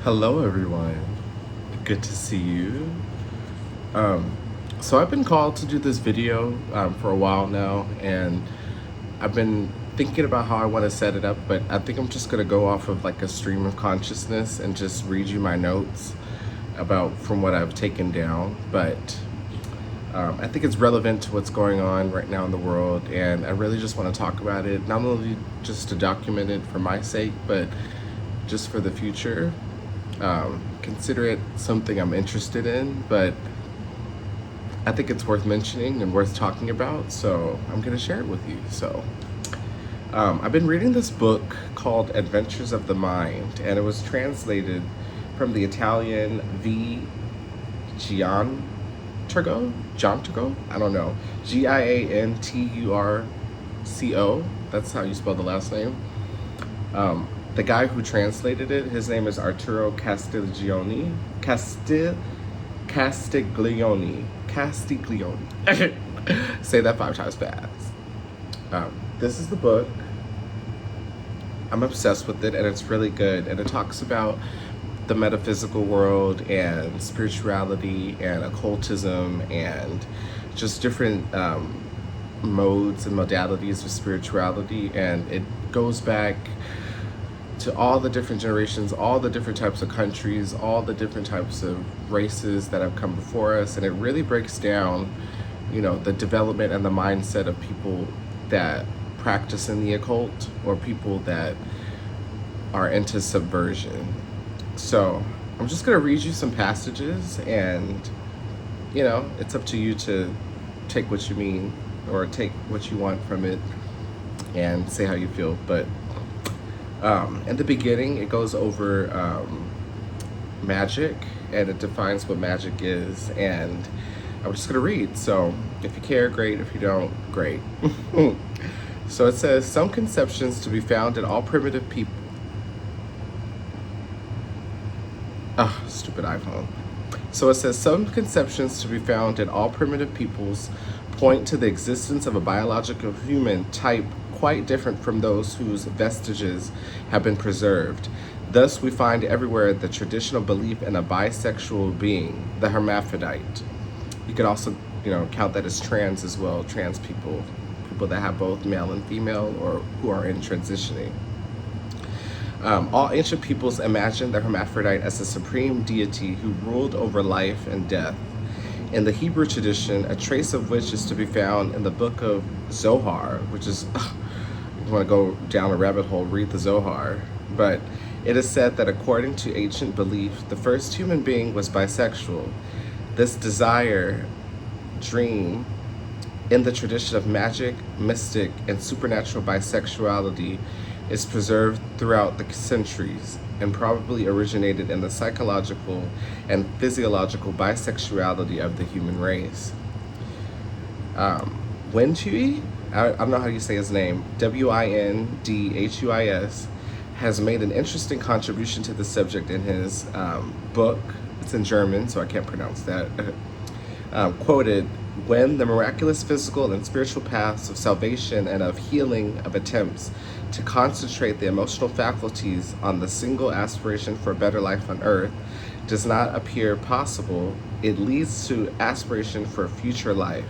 Hello, everyone. Good to see you. Um, so I've been called to do this video for a while now, and I've been thinking about how I want to set it up, but I think I'm just gonna go off of like a stream of consciousness and just read you my notes about from what I've taken down. But I think it's relevant to what's going on right now in the world, and I really just want to talk about it, not only just to document it for my sake, but just for the future. Consider it something I'm interested in, but I think it's worth mentioning and worth talking about, so I'm going to share it with you. I've been reading this book called Adventures of the Mind, and it was translated from the Italian V. Gianturco? I don't know. Gianturco. That's how you spell the last name. The guy who translated it, his name is Arturo Castiglione. Say that 5 times fast. This is the book. I'm obsessed with it, and it's really good. And it talks about the metaphysical world and spirituality and occultism and just different modes and modalities of spirituality. And it goes back to all the different generations, all the different types of countries, all the different types of races that have come before us. And it really breaks down, the development and the mindset of people that practice in the occult or people that are into subversion. So I'm just gonna read you some passages, and it's up to you to take what you mean or take what you want from it and say how you feel. But in the beginning, it goes over magic, and it defines what magic is, and I'm just gonna read. So if you care, great. If you don't, great. So it says, some conceptions to be found in all primitive people. Stupid iPhone. So it says, some conceptions to be found in all primitive peoples point to the existence of a biological human type quite different from those whose vestiges have been preserved. Thus, we find everywhere the traditional belief in a bisexual being, the hermaphrodite. You could also, count that as trans as well, trans people that have both male and female or who are in transitioning. All ancient peoples imagined the hermaphrodite as a supreme deity who ruled over life and death. In the Hebrew tradition, a trace of which is to be found in the book of Zohar, which is, if you want to go down a rabbit hole, read the Zohar. But it is said that according to ancient belief, the first human being was bisexual. This desire, dream, in the tradition of magic, mystic, and supernatural bisexuality is preserved throughout the centuries and probably originated in the psychological and physiological bisexuality of the human race. Wen Chui, I don't know how you say his name, Windhuis, has made an interesting contribution to the subject in his book. It's in German, so I can't pronounce that. Quoted, when the miraculous physical and spiritual paths of salvation and of healing of attempts to concentrate the emotional faculties on the single aspiration for a better life on earth does not appear possible, it leads to aspiration for a future life,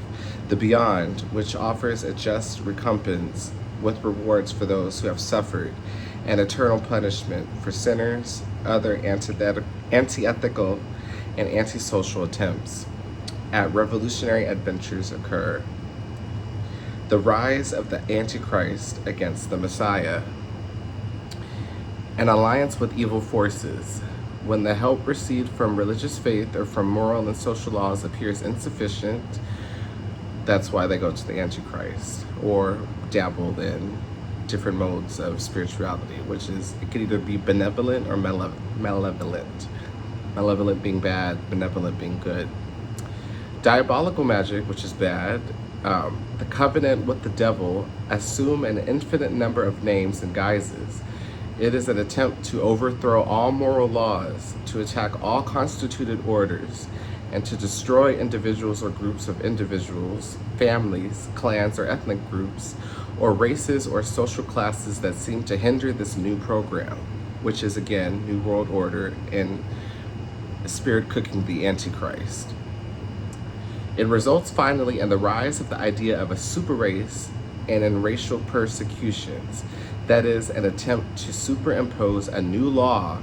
the beyond, which offers a just recompense with rewards for those who have suffered and eternal punishment for sinners, other anti-ethical and antisocial attempts at revolutionary adventures occur. The rise of the Antichrist against the Messiah. An alliance with evil forces. When the help received from religious faith or from moral and social laws appears insufficient, that's why they go to the Antichrist or dabble in different modes of spirituality, which is, it could either be benevolent or malevolent. Malevolent being bad, benevolent being good. Diabolical magic, which is bad. The covenant with the devil assume an infinite number of names and guises. It is an attempt to overthrow all moral laws, to attack all constituted orders, and to destroy individuals or groups of individuals, families, clans, or ethnic groups, or races or social classes that seem to hinder this new program. which is again New World Order and spirit cooking the Antichrist. It results finally in the rise of the idea of a super race and in racial persecutions, that is, an attempt to superimpose a new law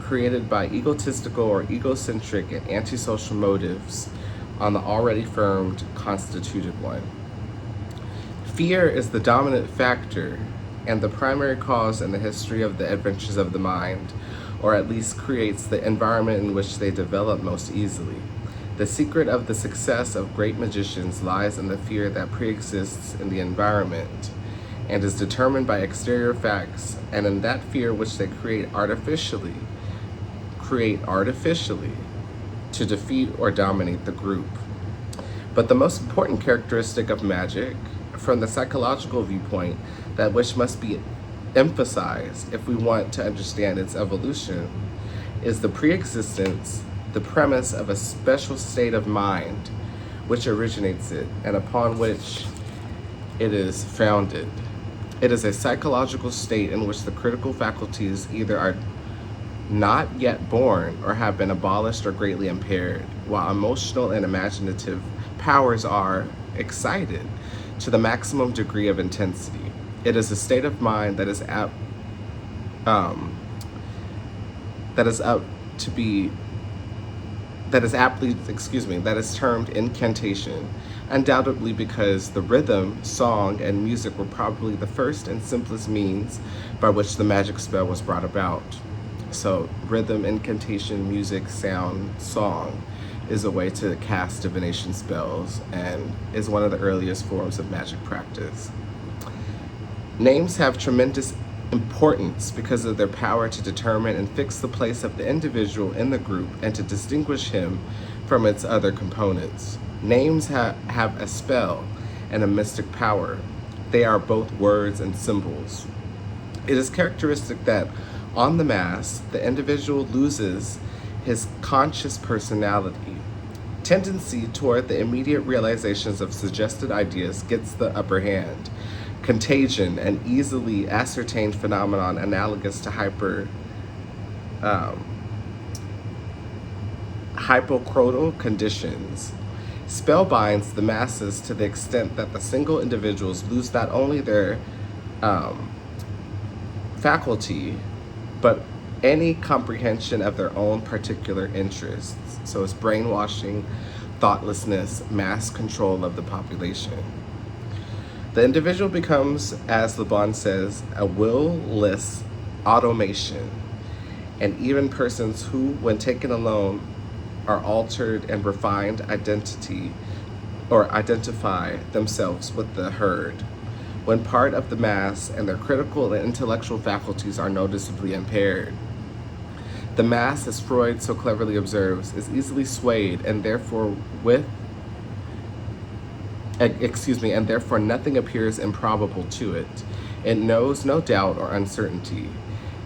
created by egotistical or egocentric and antisocial motives on the already firmed, constituted one. Fear is the dominant factor and the primary cause in the history of the adventures of the mind, or at least creates the environment in which they develop most easily. The secret of the success of great magicians lies in the fear that preexists in the environment and is determined by exterior facts, and in that fear which they create artificially to defeat or dominate the group. But the most important characteristic of magic, from the psychological viewpoint, that which must be emphasized if we want to understand its evolution, is the preexistence, the premise of a special state of mind which originates it and upon which it is founded. It is a psychological state in which the critical faculties either are not yet born or have been abolished or greatly impaired, while emotional and imaginative powers are excited to the maximum degree of intensity. It is a state of mind that is termed incantation, undoubtedly because the rhythm, song, and music were probably the first and simplest means by which the magic spell was brought about. So rhythm, incantation, music, sound, song is a way to cast divination spells and is one of the earliest forms of magic practice. Names have tremendous importance because of their power to determine and fix the place of the individual in the group and to distinguish him from its other components. Names have a spell and a mystic power. They are both words and symbols. It is characteristic that on the mass, the individual loses his conscious personality. Tendency toward the immediate realizations of suggested ideas gets the upper hand. Contagion, an easily ascertained phenomenon analogous to hypocrotal conditions, spellbinds the masses to the extent that the single individuals lose not only their faculty, but any comprehension of their own particular interests. So it's brainwashing, thoughtlessness, mass control of the population. The individual becomes, as Le Bon says, a will-less automation, and even persons who, when taken alone, are altered and refined identify themselves with the herd. When part of the mass and their critical and intellectual faculties are noticeably impaired. The mass, as Freud so cleverly observes, is easily swayed and therefore nothing appears improbable to it. It knows no doubt or uncertainty.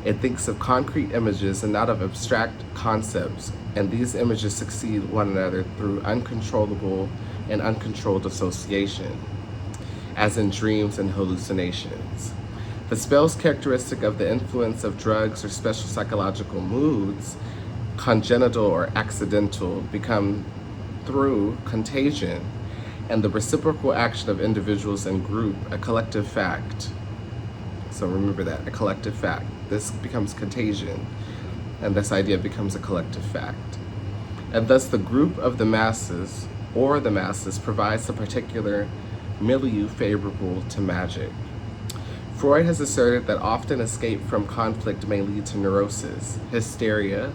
It thinks of concrete images and not of abstract concepts, and these images succeed one another through uncontrollable and uncontrolled association, as in dreams and hallucinations. The spells characteristic of the influence of drugs or special psychological moods, congenital or accidental, become through contagion and the reciprocal action of individuals and group, a collective fact. So remember that, a collective fact. This becomes contagion, and this idea becomes a collective fact. And thus the group of the masses, or the masses, provides a particular milieu favorable to magic. Freud has asserted that often escape from conflict may lead to neurosis, hysteria,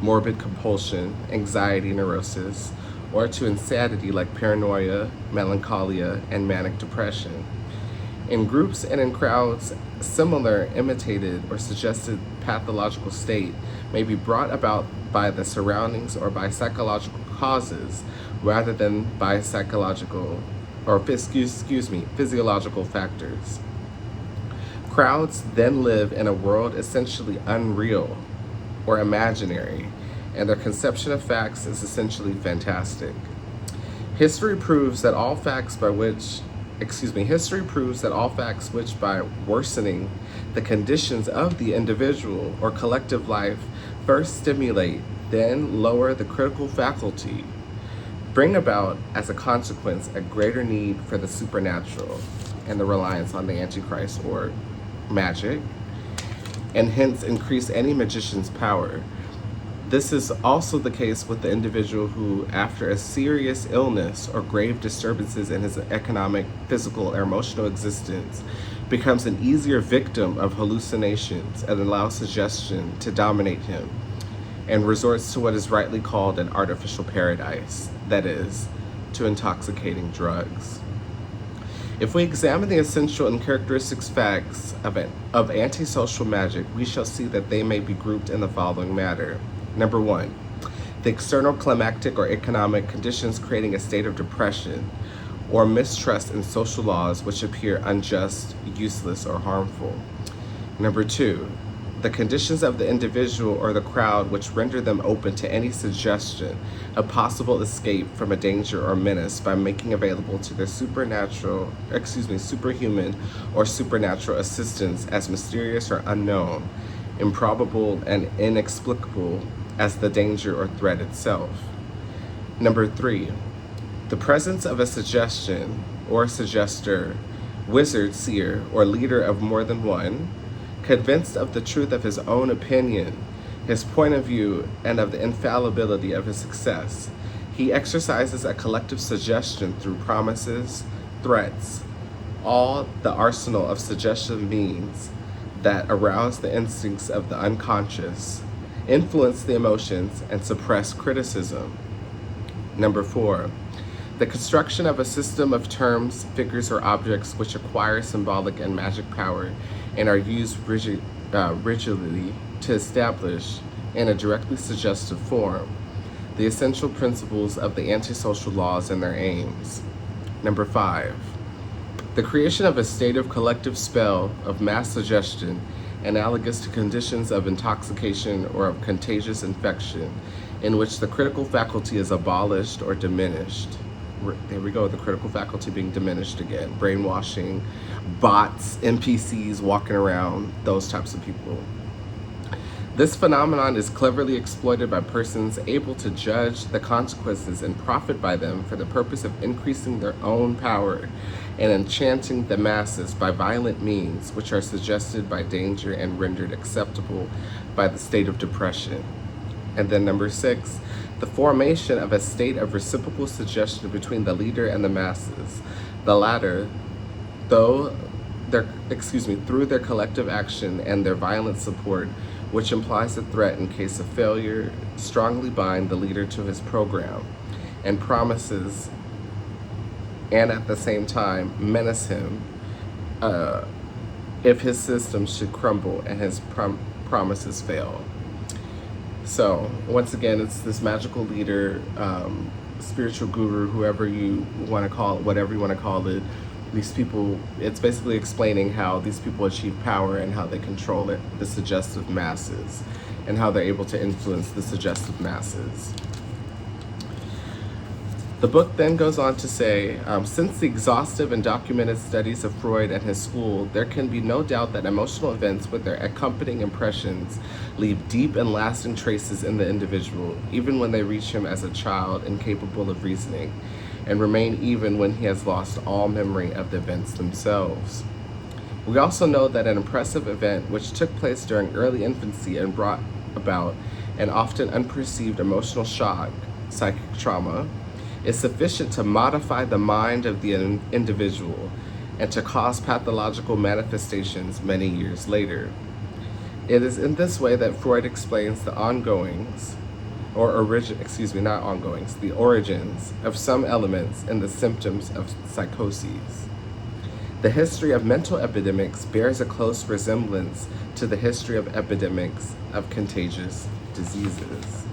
morbid compulsion, anxiety neurosis, or to insanity like paranoia, melancholia, and manic depression. In groups and in crowds, similar imitated or suggested pathological state may be brought about by the surroundings or by psychological causes rather than by physiological factors. Crowds then live in a world essentially unreal or imaginary, and their conception of facts is essentially fantastic. History proves that all facts by which history proves that all facts which, by worsening the conditions of the individual or collective life, first stimulate, then lower the critical faculty, bring about as a consequence a greater need for the supernatural and the reliance on the Antichrist or magic, and hence increase any magician's power. This is also the case with the individual who, after a serious illness or grave disturbances in his economic, physical, or emotional existence, becomes an easier victim of hallucinations and allows suggestion to dominate him, and resorts to what is rightly called an artificial paradise, that is, to intoxicating drugs. If we examine the essential and characteristic facts of antisocial magic, we shall see that they may be grouped in the following manner. Number 1, the external climactic or economic conditions creating a state of depression or mistrust in social laws which appear unjust, useless, or harmful. Number 2, the conditions of the individual or the crowd which render them open to any suggestion of possible escape from a danger or menace by making available to their superhuman or supernatural assistance as mysterious or unknown, improbable and inexplicable as the danger or threat itself. Number 3, the presence of a suggestion or suggester, wizard, seer, or leader of more than one, convinced of the truth of his own opinion, his point of view, and of the infallibility of his success. He exercises a collective suggestion through promises, threats, all the arsenal of suggestive means that arouse the instincts of the unconscious, influence the emotions, and suppress criticism. Number 4, the construction of a system of terms, figures, or objects which acquire symbolic and magic power and are used rigidly to establish, in a directly suggestive form, the essential principles of the antisocial laws and their aims. Number 5, the creation of a state of collective spell of mass suggestion analogous to conditions of intoxication or of contagious infection in which the critical faculty is abolished or diminished. There we go, the critical faculty being diminished again. Brainwashing, bots, NPCs walking around, those types of people. This phenomenon is cleverly exploited by persons able to judge the consequences and profit by them for the purpose of increasing their own power and enchanting the masses by violent means which are suggested by danger and rendered acceptable by the state of depression. And then number 6, the formation of a state of reciprocal suggestion between the leader and the masses. The latter, through their collective action and their violent support, which implies a threat in case of failure, strongly bind the leader to his program and promises, and at the same time menace him if his system should crumble and his promises fail. So once again, it's this magical leader, spiritual guru, whoever you want to call it, whatever you want to call it. These people, it's basically explaining how these people achieve power and how they control it, the suggestive masses, and how they're able to influence the suggestive masses. The book then goes on to say, since the exhaustive and documented studies of Freud and his school, there can be no doubt that emotional events with their accompanying impressions leave deep and lasting traces in the individual, even when they reach him as a child incapable of reasoning, and remain even when he has lost all memory of the events themselves. We also know that an impressive event which took place during early infancy and brought about an often unperceived emotional shock, psychic trauma, is sufficient to modify the mind of the individual and to cause pathological manifestations many years later. It is in this way that Freud explains the the origins of some elements in the symptoms of psychoses. The history of mental epidemics bears a close resemblance to the history of epidemics of contagious diseases.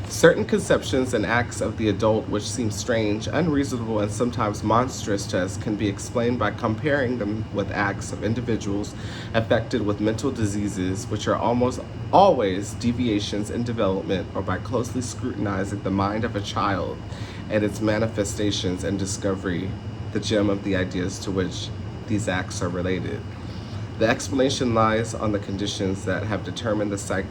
Certain conceptions and acts of the adult which seem strange, unreasonable, and sometimes monstrous to us can be explained by comparing them with acts of individuals affected with mental diseases, which are almost always deviations in development, or by closely scrutinizing the mind of a child and its manifestations and discovery the gem of the ideas to which these acts are related. The explanation lies on the conditions that have determined the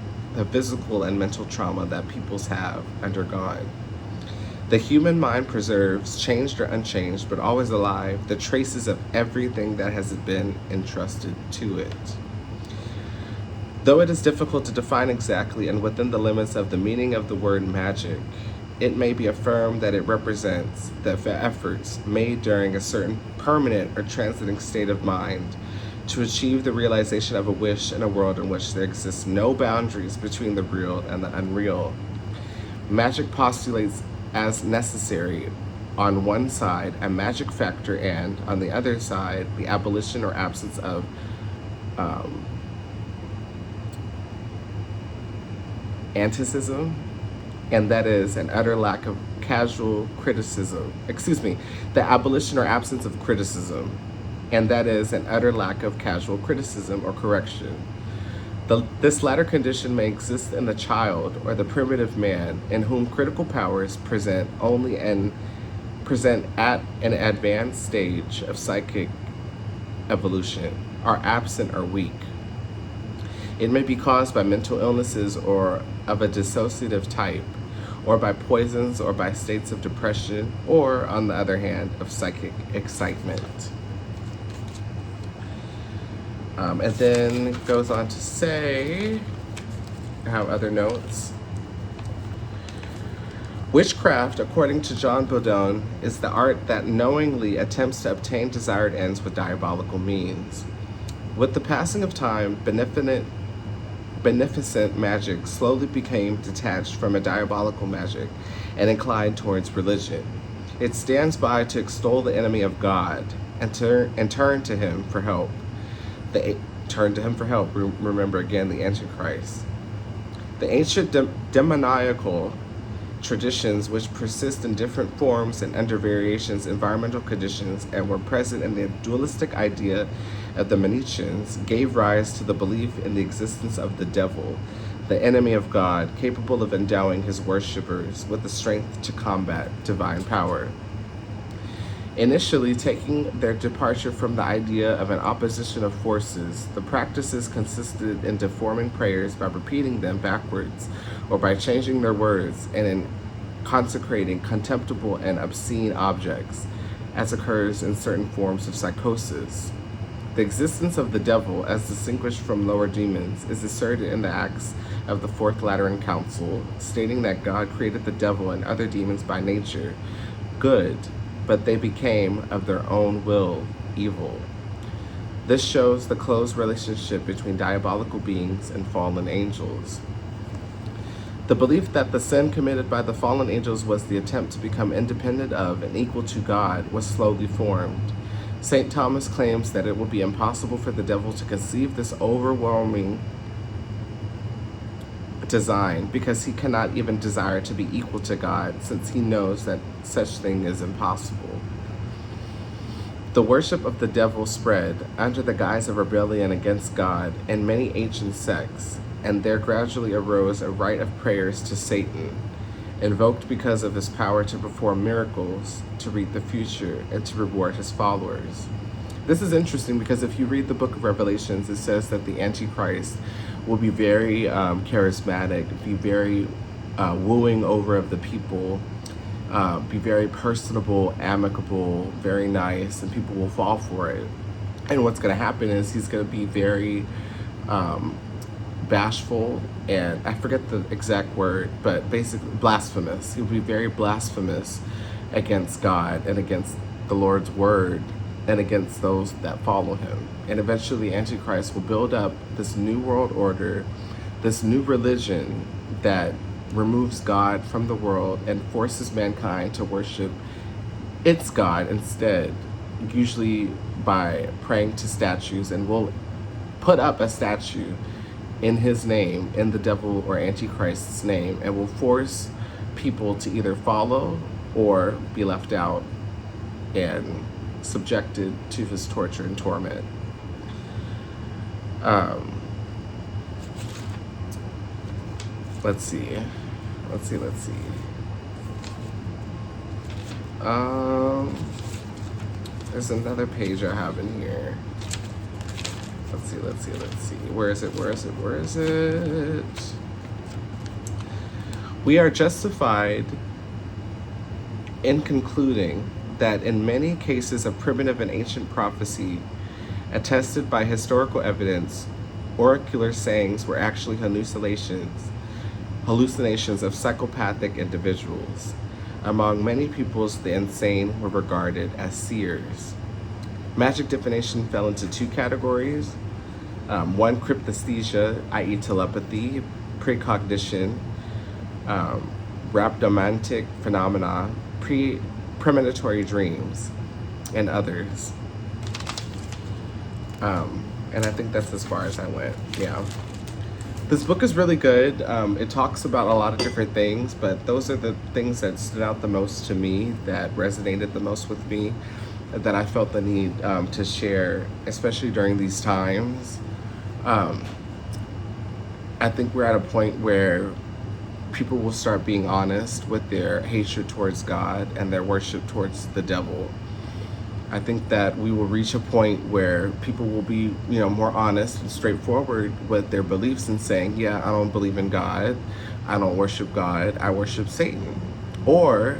physical and mental trauma that peoples have undergone. The human mind preserves, changed or unchanged, but always alive, the traces of everything that has been entrusted to it. Though it is difficult to define exactly and within the limits of the meaning of the word magic, it may be affirmed that it represents the efforts made during a certain permanent or transiting state of mind to achieve the realization of a wish in a world in which there exists no boundaries between the real and the unreal. Magic postulates as necessary on one side a magic factor and, on the other side, the abolition or absence of anticism, and that is an utter lack of casual criticism. The abolition or absence of criticism, and that is an utter lack of casual criticism or correction. This latter condition may exist in the child or the primitive man, in whom critical powers present at an advanced stage of psychic evolution, are absent or weak. It may be caused by mental illnesses or of a dissociative type, or by poisons, or by states of depression, or, on the other hand, of psychic excitement. And then it goes on to say, I have other notes. Witchcraft, according to John Bodone, is the art that knowingly attempts to obtain desired ends with diabolical means. With the passing of time, beneficent magic slowly became detached from a diabolical magic and inclined towards religion. It stands by to extol the enemy of God and turn to him for help. Remember again, the Antichrist. The ancient demoniacal traditions, which persist in different forms and under variations environmental conditions and were present in the dualistic idea of the Manichaeans, gave rise to the belief in the existence of the devil, the enemy of God, capable of endowing his worshippers with the strength to combat divine power. Initially, taking their departure from the idea of an opposition of forces, the practices consisted in deforming prayers by repeating them backwards or by changing their words, and in consecrating contemptible and obscene objects, as occurs in certain forms of psychosis. The existence of the devil, as distinguished from lower demons, is asserted in the Acts of the Fourth Lateran Council, stating that God created the devil and other demons by nature good, but they became, of their own will, evil. This shows the close relationship between diabolical beings and fallen angels. The belief that the sin committed by the fallen angels was the attempt to become independent of and equal to God was slowly formed. St. Thomas claims that it will be impossible for the devil to conceive this overwhelming design because he cannot even desire to be equal to God, since he knows that such thing is impossible. The worship of the devil spread under the guise of rebellion against God in many ancient sects, and there gradually arose a rite of prayers to Satan, invoked because of his power to perform miracles, to read the future, and to reward his followers. This is interesting because if you read the book of Revelations, it says that the Antichrist will be very charismatic, be very wooing over of the people, be very personable, amicable, very nice, and people will fall for it. And what's going to happen is he's going to be very bashful, and I forget the exact word, but basically blasphemous. He'll be very blasphemous against God and against the Lord's word and against those that follow him. And eventually Antichrist will build up this new world order, this new religion that removes God from the world and forces mankind to worship its God instead, usually by praying to statues, and will put up a statue in his name, in the devil or Antichrist's name, and will force people to either follow or be left out and subjected to his torture and torment. Let's see. There's another page I have in here. Let's see. Where is it? We are justified in concluding that in many cases of primitive and ancient prophecy, attested by historical evidence, oracular sayings were actually hallucinations of psychopathic individuals. Among many peoples, the insane were regarded as seers. Magic divination fell into two categories. One, crypesthesia, i.e. telepathy, precognition, rhabdomantic phenomena, premonitory dreams, and others. And I think that's as far as I went, yeah. This book is really good. It talks about a lot of different things, but those are the things that stood out the most to me, that resonated the most with me, that I felt the need to share, especially during these times. I think we're at a point where people will start being honest with their hatred towards God and their worship towards the devil. I think that we will reach a point where people will be, more honest and straightforward with their beliefs and saying, yeah, I don't believe in God. I don't worship God. I worship Satan. Or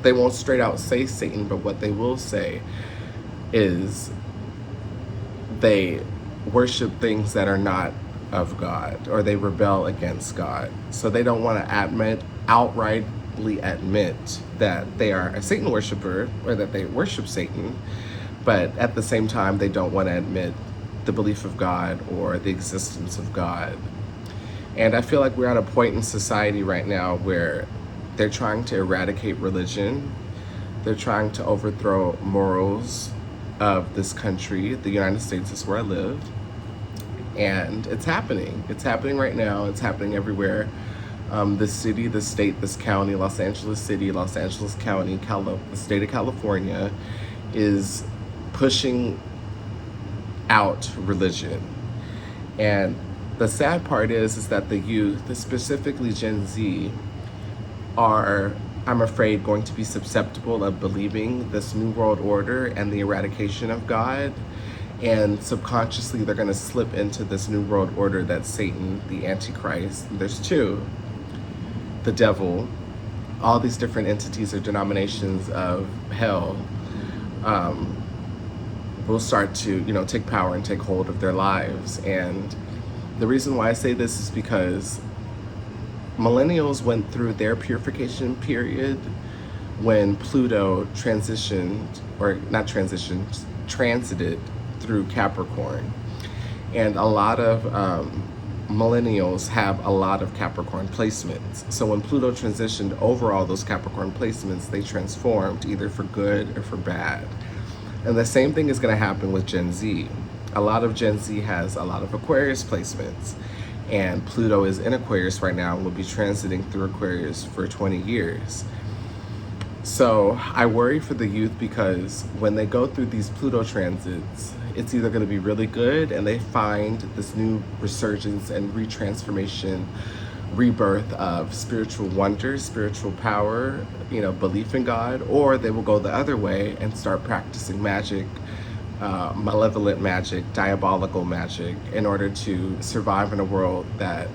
they won't straight out say Satan, but what they will say is they worship things that are not of God, or they rebel against God. So they don't want to outrightly admit that they are a Satan worshiper or that they worship Satan, but at the same time they don't want to admit the belief of God or the existence of God. And I feel like we're at a point in society right now where they're trying to eradicate religion. They're trying to overthrow morals of this country. The United States is where I live. And it's happening. It's happening right now. It's happening everywhere. This city, this state, this county, Los Angeles City, Los Angeles County, the state of California is pushing out religion. And the sad part is that the youth, specifically Gen Z, are, I'm afraid, going to be susceptible of believing this New World Order and the eradication of God. And subconsciously, they're going to slip into this New World Order that's Satan, the Antichrist. There's two, the devil, all these different entities or denominations of hell will start to, take power and take hold of their lives. And the reason why I say this is because millennials went through their purification period when Pluto transited through Capricorn. And a lot of millennials have a lot of Capricorn placements. So when Pluto transitioned over all those Capricorn placements, they transformed either for good or for bad. And the same thing is going to happen with Gen Z. A lot of Gen Z has a lot of Aquarius placements. And Pluto is in Aquarius right now and will be transiting through Aquarius for 20 years. So I worry for the youth because when they go through these Pluto transits, it's either going to be really good and they find this new resurgence and retransformation, rebirth of spiritual wonder, spiritual power, belief in God, or they will go the other way and start practicing magic, malevolent magic, diabolical magic, in order to survive in a world that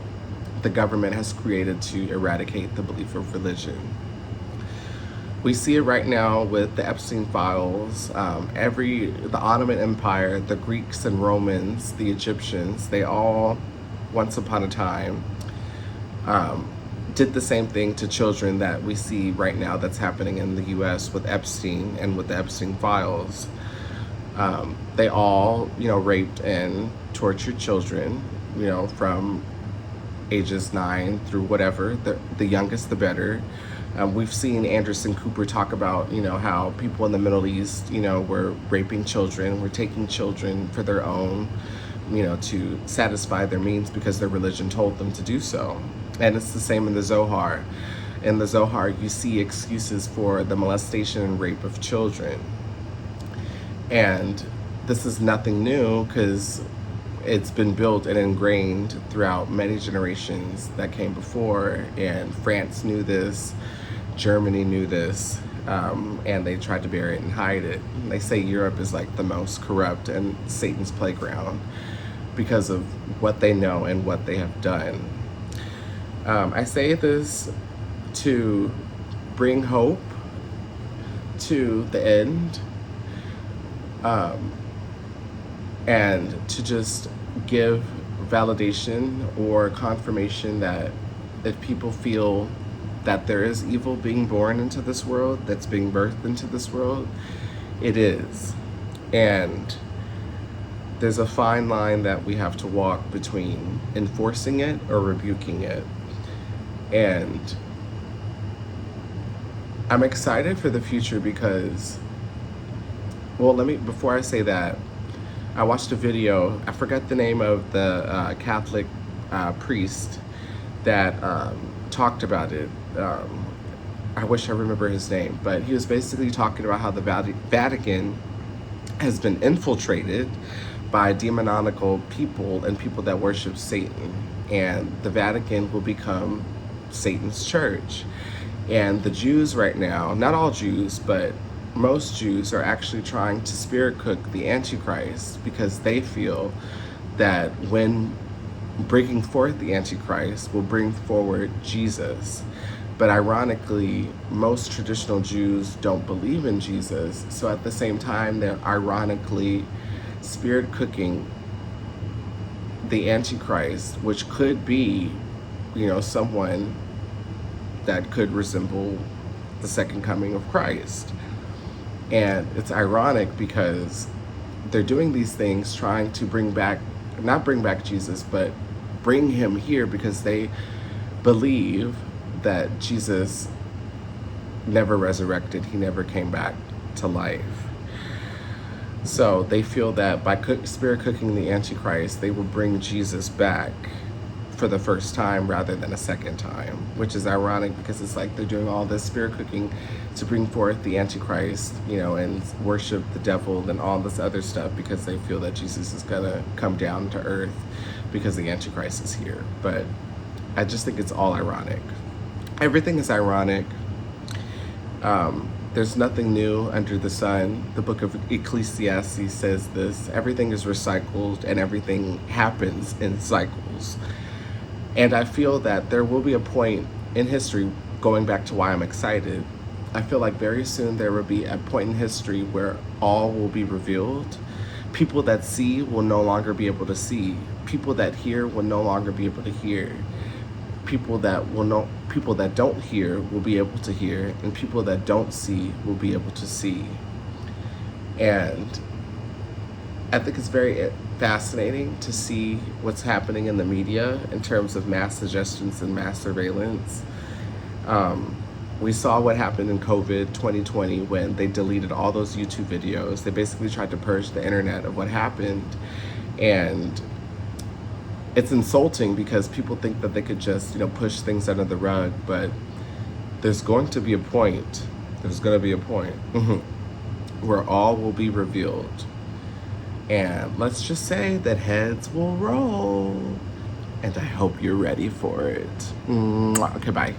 the government has created to eradicate the belief of religion. We see it right now with the Epstein files. The Ottoman Empire, the Greeks and Romans, the Egyptians, they all, once upon a time, did the same thing to children that we see right now that's happening in the US with Epstein and with the Epstein files. They all, raped and tortured children, from ages 9 through whatever, the youngest the better. We've seen Anderson Cooper talk about, how people in the Middle East, were raping children, were taking children for their own, to satisfy their means because their religion told them to do so. And it's the same in the Zohar. In the Zohar, you see excuses for the molestation and rape of children. And this is nothing new because it's been built and ingrained throughout many generations that came before, and France knew this, Germany knew this, and they tried to bury it and hide it. And they say Europe is like the most corrupt and Satan's playground because of what they know and what they have done. I say this to bring hope to the end, and to just give validation or confirmation that if people feel that there is evil being born into this world, that's being birthed into this world, it is. And there's a fine line that we have to walk between enforcing it or rebuking it. And I'm excited for the future because, well, before I say that, I watched a video, I forget the name of the Catholic priest that talked about it. I wish I remember his name, but he was basically talking about how the Vatican has been infiltrated by demonical people and people that worship Satan, and the Vatican will become Satan's church. And the Jews right now, not all Jews, but most Jews are actually trying to spirit cook the Antichrist because they feel that when bringing forth the Antichrist will bring forward Jesus. But ironically, most traditional Jews don't believe in Jesus. So at the same time, they're ironically spirit cooking the Antichrist, which could be, someone that could resemble the second coming of Christ. And it's ironic because they're doing these things trying to not bring back Jesus, but bring him here because they believe that Jesus never resurrected. He never came back to life. So they feel that by spirit cooking the Antichrist, they will bring Jesus back for the first time rather than a second time, which is ironic because it's like they're doing all this spirit cooking to bring forth the Antichrist, and worship the devil and all this other stuff because they feel that Jesus is gonna come down to earth because the Antichrist is here. But I just think it's all ironic. Everything is ironic. There's nothing new under the sun. The book of Ecclesiastes says this: everything is recycled and everything happens in cycles. And I feel that there will be a point in history, going back to why I'm excited, I feel like very soon there will be a point in history where all will be revealed. People that see will no longer be able to see. People that hear will no longer be able to hear. People that don't hear will be able to hear, and people that don't see will be able to see. And I think it's very fascinating to see what's happening in the media in terms of mass suggestions and mass surveillance. We saw what happened in COVID 2020 when they deleted all those YouTube videos. They basically tried to purge the internet of what happened. And it's insulting because people think that they could just, push things under the rug, but there's going to be a point where all will be revealed. And let's just say that heads will roll. And I hope you're ready for it. Okay, bye.